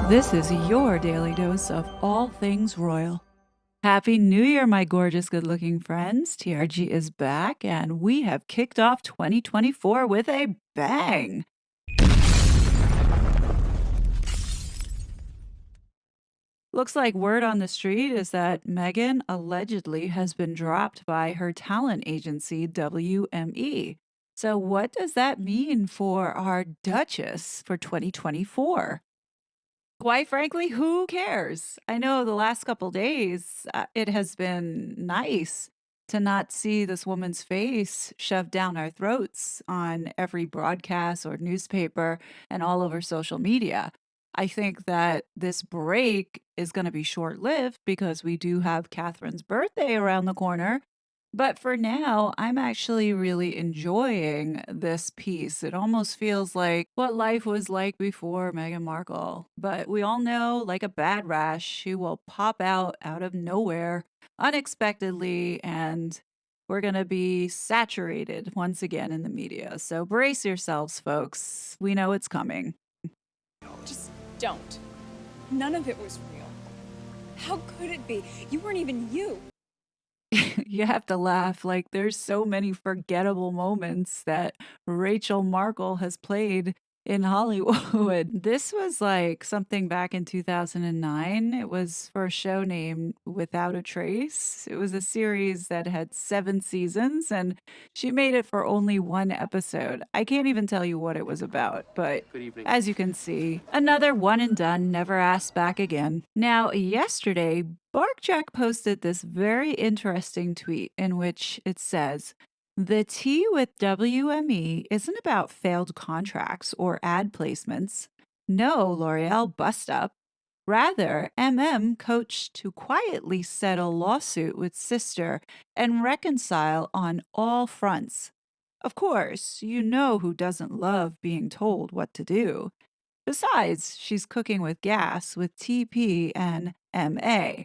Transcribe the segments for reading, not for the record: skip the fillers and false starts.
This is your daily dose of all things royal. Happy New Year, my gorgeous, good looking friends. TRG is back, and we have kicked off 2024 with a bang. Looks like word on the street is that Meghan allegedly has been dropped by her talent agency, WME. So, what does that mean for our Duchess for 2024? Quite frankly, who cares? I know the last couple days, it has been nice to not see this woman's face shoved down our throats on every broadcast or newspaper and all over social media. I think that this break is going to be short lived because we do have Catherine's birthday around the corner. But for now, I'm actually really enjoying this piece. It almost feels like what life was like before Meghan Markle. But we all know, like a bad rash, she will pop out of nowhere unexpectedly, and we're going to be saturated once again in the media. So brace yourselves, folks. We know it's coming. Just don't. None of it was real. How could it be? You weren't even you. You have to laugh. Like, there's so many forgettable moments that Rachel Markle has played in Hollywood. This was like something back in 2009. It was for a show named Without a Trace. It was a series that had 7 seasons, and she made it for only 1 episode. I can't even tell you what it was about, but as you can see, another one and done, never asked back again. Now, yesterday, Barkjack posted this very interesting tweet in which it says, "The tea with WME isn't about failed contracts or ad placements. No L'Oreal bust up. Rather, MM coached to quietly settle lawsuit with sister and reconcile on all fronts. Of course, you know who doesn't love being told what to do. Besides, she's cooking with gas with TP and MA."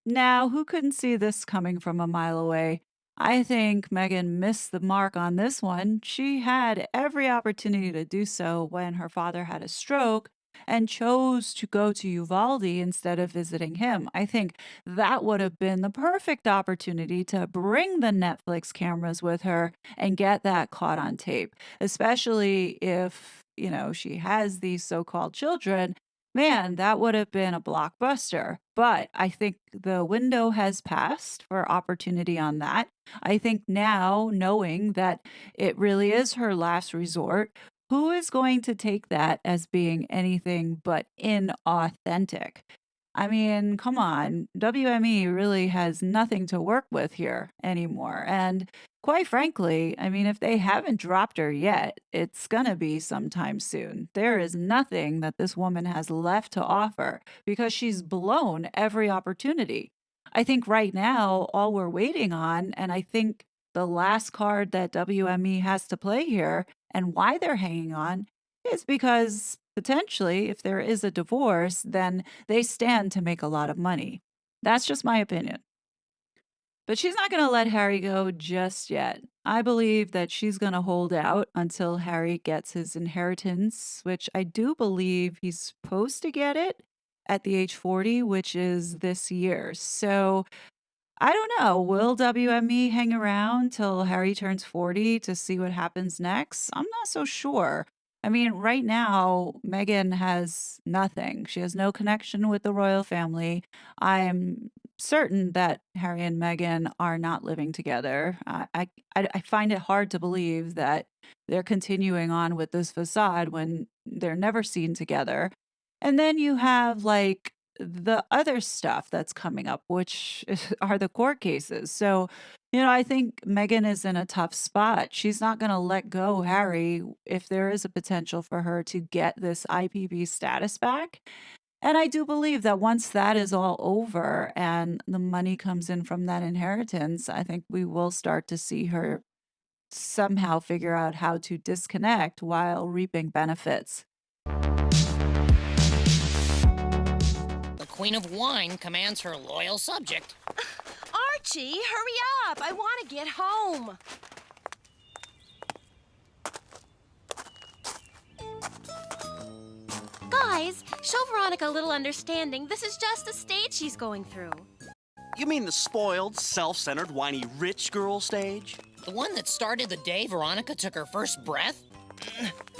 Now, who couldn't see this coming from a mile away? I think Meghan missed the mark on this one. She had every opportunity to do so when her father had a stroke and chose to go to Uvalde instead of visiting him. I think that would have been the perfect opportunity to bring the Netflix cameras with her and get that caught on tape, especially if, she has these so called children. Man, that would have been a blockbuster. But I think the window has passed for opportunity on that. I think now, knowing that it really is her last resort, who is going to take that as being anything but inauthentic? I mean, come on. WME really has nothing to work with here anymore. And quite frankly, I mean, if they haven't dropped her yet, it's going to be sometime soon. There is nothing that this woman has left to offer because she's blown every opportunity. I think right now, all we're waiting on, and I think the last card that WME has to play here and why they're hanging on is because potentially, if there is a divorce, then they stand to make a lot of money. That's just my opinion. But she's not going to let Harry go just yet. I believe that she's going to hold out until Harry gets his inheritance, which I do believe he's supposed to get it at the age 40, which is this year. So I don't know. Will WME hang around till Harry turns 40 to see what happens next? I'm not so sure. I mean, right now, Meghan has nothing. She has no connection with the royal family. I am certain that Harry and Meghan are not living together. I find it hard to believe that they're continuing on with this facade when they're never seen together. And then you have like the other stuff that's coming up, which are the court cases. So, I think Meghan is in a tough spot. She's not going to let go Harry if there is a potential for her to get this IPB status back. And I do believe that once that is all over and the money comes in from that inheritance, I think we will start to see her somehow figure out how to disconnect while reaping benefits. The Queen of Wine commands her loyal subject. Archie, hurry up. I want to get home. Guys, show Veronica a little understanding. This is just a stage she's going through. You mean the spoiled, self-centered, whiny rich girl stage? The one that started the day Veronica took her first breath?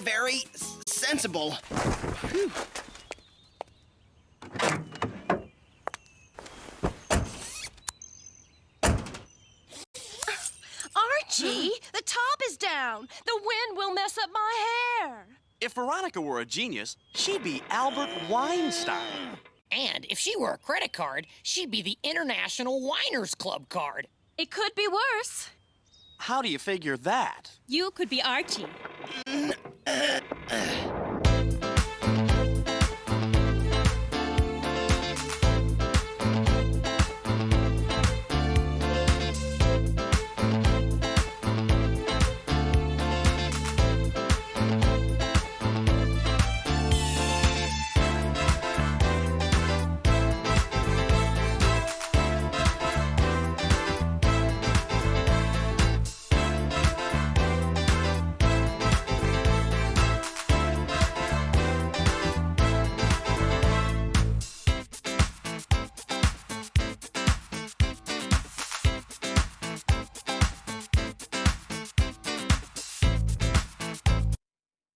Very sensible. Whew. Archie, the top is down. The wind will mess up my hair. If Veronica were a genius, she'd be Albert Weinstein. And if she were a credit card, she'd be the International Winers Club card. It could be worse. How do you figure that? You could be Archie.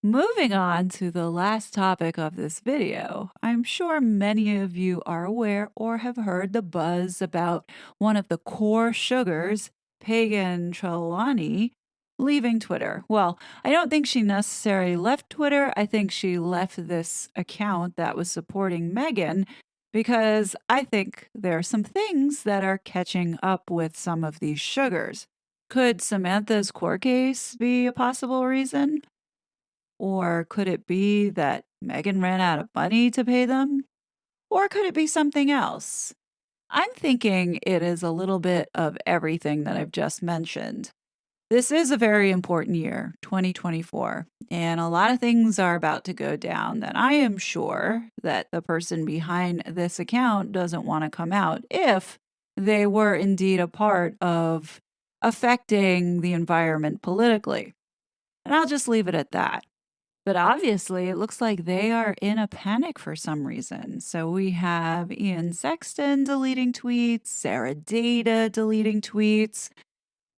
Moving on to the last topic of this video, I'm sure many of you are aware or have heard the buzz about one of the core sugars, Pagan Trani, leaving Twitter. Well, I don't think she necessarily left Twitter. I think she left this account that was supporting Meghan because I think there are some things that are catching up with some of these sugars. Could Samantha's court case be a possible reason? Or could it be that Meghan ran out of money to pay them? Or could it be something else? I'm thinking it is a little bit of everything that I've just mentioned. This is a very important year, 2024, and a lot of things are about to go down that I am sure that the person behind this account doesn't want to come out if they were indeed a part of affecting the environment politically. And I'll just leave it at that. But obviously, it looks like they are in a panic for some reason. So we have Ian Sexton deleting tweets, Sarah Data deleting tweets.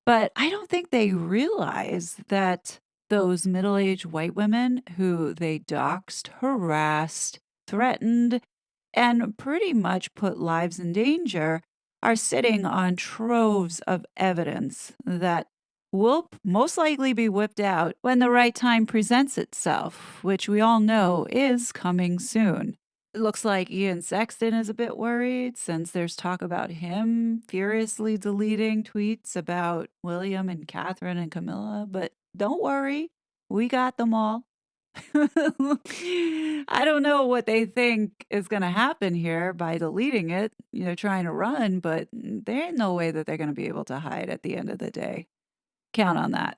But I don't think they realize that those middle aged white women who they doxed, harassed, threatened, and pretty much put lives in danger are sitting on troves of evidence that will most likely be whipped out when the right time presents itself, which we all know is coming soon. It looks like Ian Sexton is a bit worried since there's talk about him furiously deleting tweets about William and Catherine and Camilla, but don't worry, we got them all. I don't know what they think is going to happen here by deleting it, trying to run, but there ain't no way that they're going to be able to hide at the end of the day. Count on that.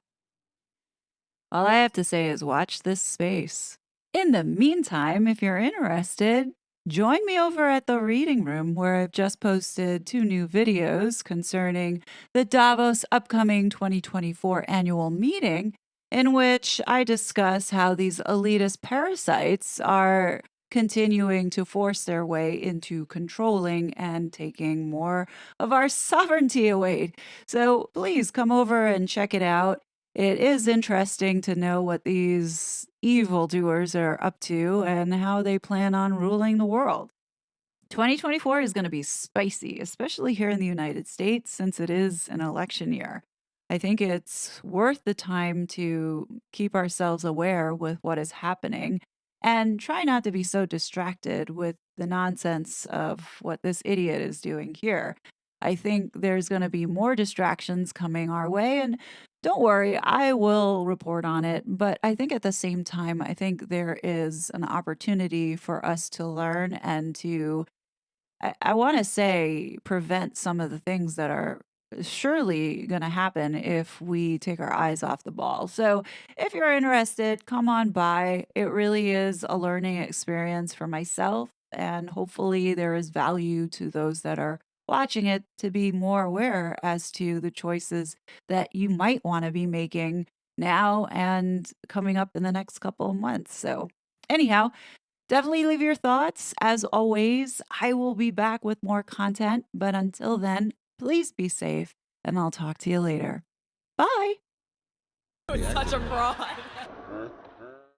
All I have to say is watch this space. In the meantime, if you're interested, join me over at the reading room where I've just posted 2 new videos concerning the Davos upcoming 2024 annual meeting, in which I discuss how these elitist parasites are continuing to force their way into controlling and taking more of our sovereignty away. So please come over and check it out. It is interesting to know what these evildoers are up to and how they plan on ruling the world. 2024 is going to be spicy, especially here in the United States, since it is an election year. I think it's worth the time to keep ourselves aware with what is happening and try not to be so distracted with the nonsense of what this idiot is doing here. I think there's going to be more distractions coming our way, and don't worry, I will report on it. But I think at the same time, I think there is an opportunity for us to learn and to, I want to say, prevent some of the things that are surely going to happen if we take our eyes off the ball. So if you're interested, come on by. It really is a learning experience for myself, and hopefully there is value to those that are watching it to be more aware as to the choices that you might want to be making now and coming up in the next couple of months. So anyhow, Definitely leave your thoughts. As always, I will be back with more content, but until then, please be safe, and I'll talk to you later. Bye. Such a fraud.